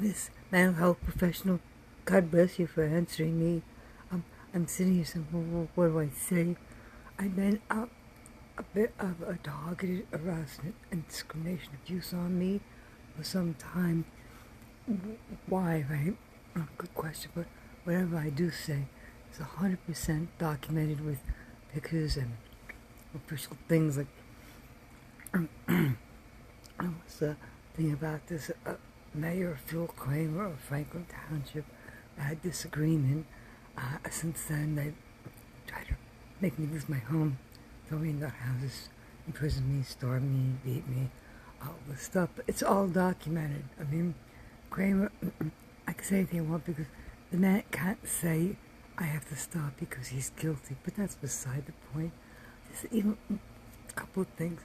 this mental health professional, God bless you for answering me. I'm sitting here saying, well, what do I say? I've been a bit of a targeted harassment and discrimination abuse on me for some time. Why, right? Good question, but whatever I do say is 100% documented with pictures and official things. Like I was thinking about this Mayor Phil Kramer of Franklin Township. I had disagreement. Since then, they tried to make me lose my home, throw me in the houses, imprison me, starve me, beat me, all this stuff. But it's all documented. I mean, Kramer, I can say anything I want because the man can't say I have to stop because he's guilty. But that's beside the point. Just even a couple of things.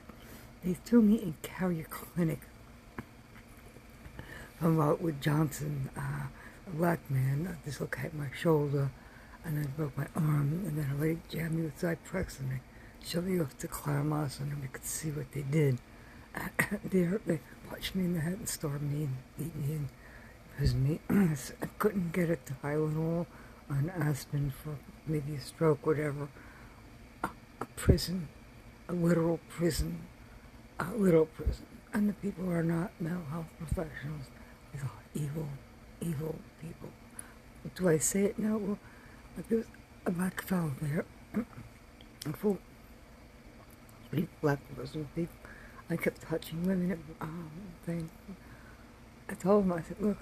They threw me in Carrier Clinic from Outwood Johnson, a black man, dislocated my shoulder, and then broke my arm, and then a lady jammed me with Zyprex, and they shoved me off to Claremont, and we could see what they did. They punched me in the head and starved me and beat me and imprisoned me. I couldn't get it to Tylenol on aspirin for maybe a stroke, whatever. A prison, a literal prison, and the people are not mental health professionals. These are evil, evil people. Do I say it now? Well, there was a black fellow there, a full black person. I kept touching women and things. I told him, I said, look,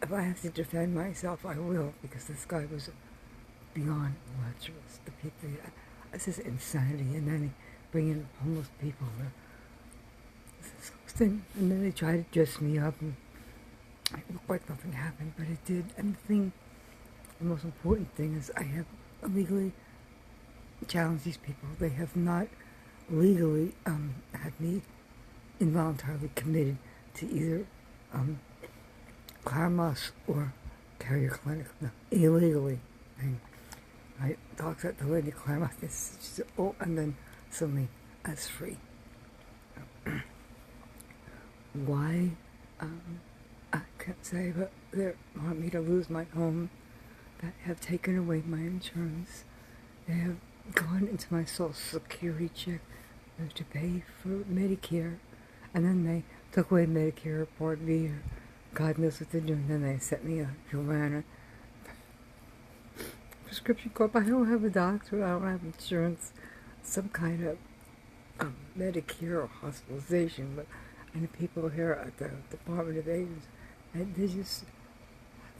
if I have to defend myself, I will, because this guy was beyond lecherous. The people, this is insanity. And then they bring in homeless people. And then they try to dress me up, and it looked like nothing happened, but it did. And the most important thing is I have illegally challenged these people. They have not legally had me involuntarily committed to either Claremont or Carrier Clinic. No, illegally. And I talked to the lady at Claremont, she said, oh, and then suddenly that's free. Why? I can't say, but they want me to lose my home. They have taken away my insurance. They have gone into my Social Security check to pay for Medicare, and then they took away Medicare Part B, or God knows what they're doing. Then they sent me a Humana prescription corp. I don't have a doctor. I don't have insurance. Some kind of Medicare or hospitalization, but and the people here at the Department of Agents, they just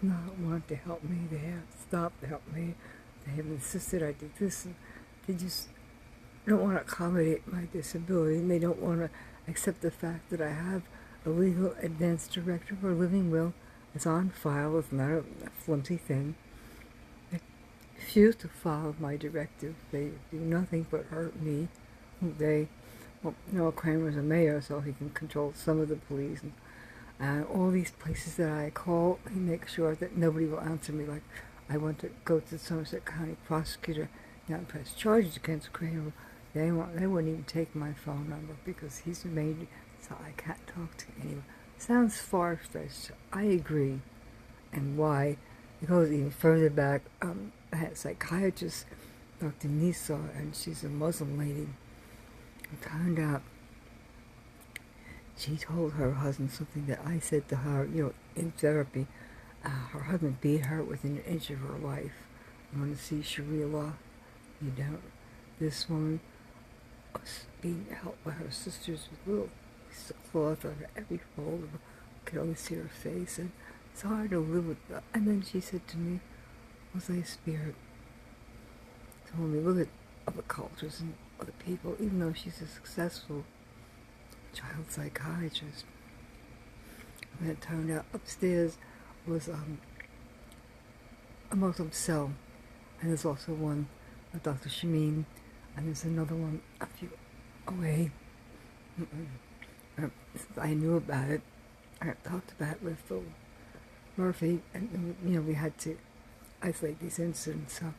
not want to help me. They have stopped to help me. They have insisted I do this, and they just don't want to accommodate my disability, and they don't want to accept the fact that I have a legal advance directive or living will. It's on file. It's not a flimsy thing. They refuse to follow my directive. They do nothing but hurt me. Kramer's a mayor, so he can control some of the police. And all these places that I call, he makes sure that nobody will answer me. Like, I want to go to the Somerset County prosecutor now and press charges against Kramer. They wouldn't even take my phone number because he's made it so I can't talk to anyone. Sounds far-fetched. I agree. And why? It goes even further back. I had a psychiatrist, Dr. Nisa, and she's a Muslim lady. It turned out she told her husband something that I said to her, in therapy. Her husband beat her within an inch of her life. You want to see Sharia law? You don't. This woman was being helped by her sisters with little pieces of cloth under every fold. Could only see her face, and it's hard to live with that. And then she said to me, Jose Spirit told me, look at other cultures and other people, even though she's a successful child psychiatrist. And it turned out upstairs was a Muslim cell, and there's also one, Dr. Shameen, and there's another one a few away. I knew about it. I talked about it with Phil Murphy, and we had to isolate these incidents. So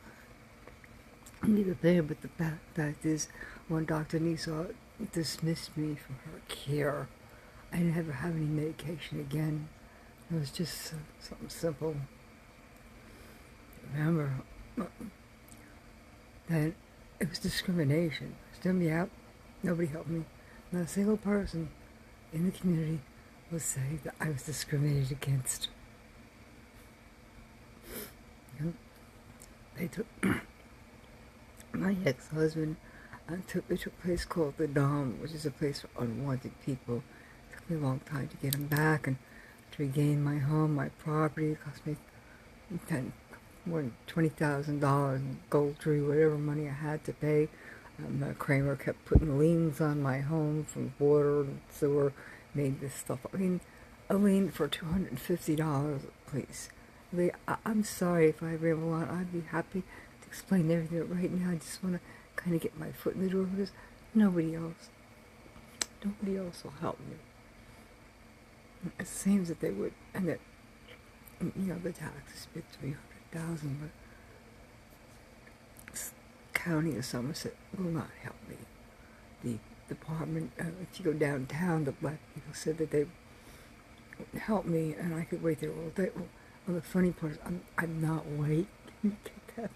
I'm neither there, but the fact is, when Dr. Nisa dismissed me from her care, I didn't ever have any medication again. It was just something simple. Remember that it was discrimination. Stood me out. Nobody helped me. Not a single person in the community will say that I was discriminated against. You know, they took my ex-husband took me to a place called the Dom, which is a place for unwanted people. It took me a long time to get him back and to regain my home, my property. It cost me more than $20,000 in gold jewelry, whatever money I had to pay. Kramer kept putting liens on my home from water and sewer, made this stuff. I mean, a lien for $250, please. I'm sorry if I ramble on. I'd be happy to explain everything, but right now I just want to kind of get my foot in the door because nobody else will help me. It seems that they would, and that, you know, the taxes bid $300,000, but County of Somerset will not help me. The department, if you go downtown, the black people said that they would help me, and I could wait there all day. Well, the funny part is, I'm not white. Can you get that?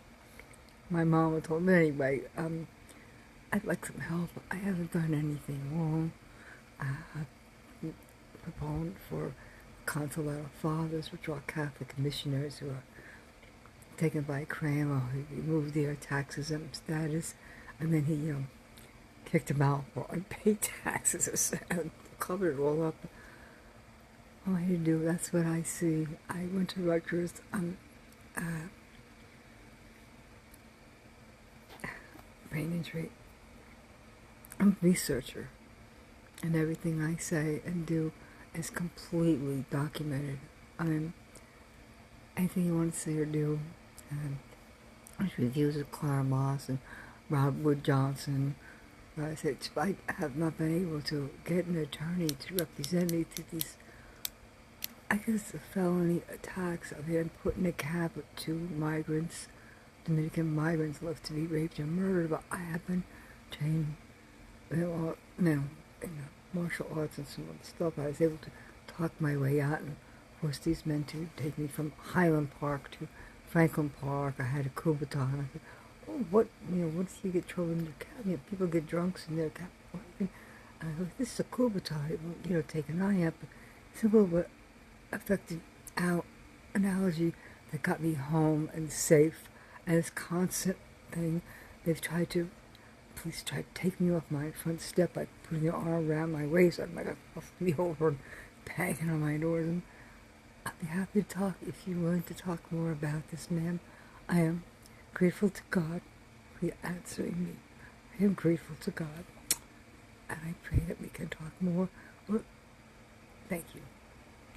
My mama told me anyway. I'd like some help. I haven't done anything wrong. I'm a proponent for Consular Fathers, which are Catholic missionaries who are taken by Kramer, who removed their tax-exempt status, and then he kicked them out for unpaid taxes and covered it all up. All I had to do, that's what I see. I went to Rutgers. Brain injury. I'm a researcher, and everything I say and do is completely documented. Anything you want to say or do, reviews of Clara Moss and Rob Wood Johnson. I said, I have not been able to get an attorney to represent me to these, I guess, the felony attacks. I've been put in a cab with 2 migrants, Dominican migrants, left to be raped and murdered, but I have been trained in martial arts and some other stuff. I was able to talk my way out and force these men to take me from Highland Park to Franklin Park. I had a Kubaton. I said, oh, what if you get trouble in your cab? People get drunks in their cab. I go, this is a Kubaton. It won't, take an eye up. Simple but effective analogy that got me home and safe. And this constant thing, police tried to take me off my front step by putting their arm around my waist. I'm like, off me over and banging on my doors. And I'd be happy to talk if you're willing to talk more about this, ma'am. I am grateful to God for answering me. I am grateful to God. And I pray that we can talk more. Well, thank you.